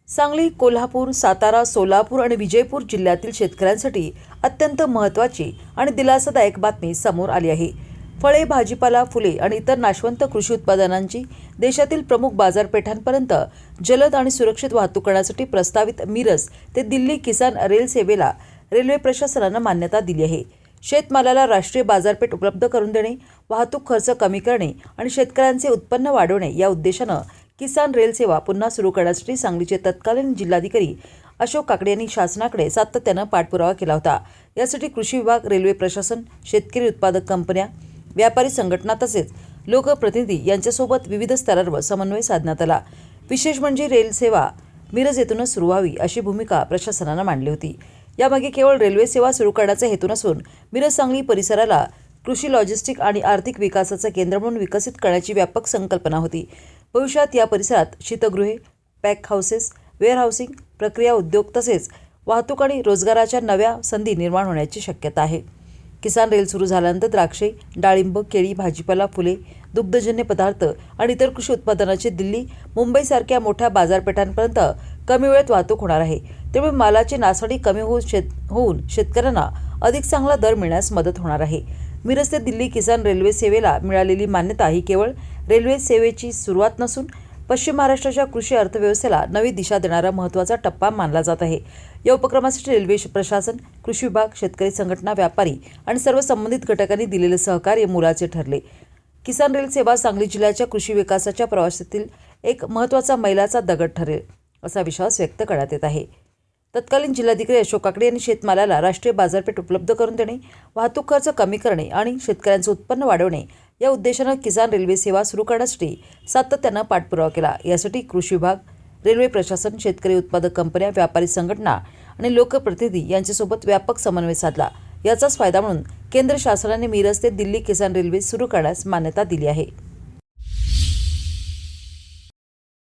सांगली, कोल्हापूर, सातारा, सोलापूर आणि विजयपूर जिल्ह्यातील शेतकऱ्यांसाठी अत्यंत महत्त्वाची आणि दिलासादायक बातमी समोर आली आहे. फळे, भाजीपाला, फुले आणि इतर नाशवंत कृषी उत्पादनांची देशातील प्रमुख बाजारपेठांपर्यंत जलद आणि सुरक्षित वाहतूक करण्यासाठी प्रस्तावित मिरज ते दिल्ली किसान रेल सेवेला रेल्वे प्रशासनानं मान्यता दिली आहे. शेतमालाला राष्ट्रीय बाजारपेठ उपलब्ध करून देणे, वाहतूक खर्च कमी करणे आणि शेतकऱ्यांचे उत्पन्न वाढवणे या उद्देशानं किसान रेल सेवा पुन्हा सुरू करण्यासाठी सांगलीचे तत्कालीन जिल्हाधिकारी अशोक काकडे यांनी शासनाकडे सातत्यानं पाठपुरावा केला होता. यासाठी कृषी विभाग, रेल्वे प्रशासन, शेतकरी उत्पादक कंपन्या, व्यापारी संघटना तसेच लोकप्रतिनिधी यांच्यासोबत विविध स्तरांवर समन्वय साधण्यात आला. विशेष म्हणजे रेल सेवा मिरज येथूनच सुरू व्हावी अशी भूमिका प्रशासनानं मांडली होती. यामागे केवळ रेल्वे सेवा सुरू करण्याचा हेतू नसून मिरज सांगली परिसराला कृषी, लॉजिस्टिक आणि आर्थिक विकासाचं केंद्र म्हणून विकसित करण्याची व्यापक संकल्पना होती. भविष्यात या परिसरात शीतगृहे, पॅक हाऊसेस, वेअरहाऊसिंग, प्रक्रिया उद्योग तसेच वाहतूक आणि रोजगाराच्या नव्या संधी निर्माण होण्याची शक्यता आहे. किसान रेल सुरू झाल्यानंतर द्राक्षे, डाळिंब, केळी, भाजीपाला, फुले, दुग्धजन्य पदार्थ आणि इतर कृषी उत्पादनाची दिल्ली, मुंबईसारख्या मोठ्या बाजारपेठांपर्यंत कमी वेळात वाहतूक होणार आहे. त्यामुळे मालाची नासाडी कमी होऊन शेतकऱ्यांना अधिक चांगला दर मिळण्यास मदत होणार आहे. मिरज ते दिल्ली किसान रेल्वे सेवेला मिळालेली मान्यता ही केवळ रेल्वे सेवेची सुरुवात नसून पश्चिम महाराष्ट्राच्या कृषी अर्थव्यवस्थेला नवी दिशा देणारा महत्त्वाचा टप्पा मानला जात आहे. या उपक्रमासाठी रेल्वे प्रशासन, कृषी विभाग, शेतकरी संघटना, व्यापारी आणि सर्व संबंधित घटकांनी दिलेले सहकार्य मोलाचे ठरले. किसान रेल सेवा सांगली जिल्ह्याच्या कृषी विकासाच्या प्रवासातील एक महत्त्वाचा मैलाचा दगड ठरेल असा विश्वास व्यक्त करण्यात येत आहे. तत्कालीन जिल्हाधिकारी अशोक काकडे यांनी शेतमालाला राष्ट्रीय बाजारपेठ उपलब्ध करून देणे, वाहतूक खर्च कमी करणे आणि शेतकऱ्यांचे उत्पन्न वाढवणे या उद्देशानं किसान रेल्वे सेवा सुरू करण्यासाठी सातत्यानं पाठपुरावा केला. यासाठी कृषी विभाग, रेल्वे प्रशासन, शेतकरी उत्पादक कंपन्या, व्यापारी संघटना आणि लोकप्रतिनिधी यांच्यासोबत व्यापक समन्वय साधला. याचाच फायदा म्हणून केंद्र शासनाने मिरज ते दिल्ली किसान रेल्वे सुरू करण्यास मान्यता दिली आहे.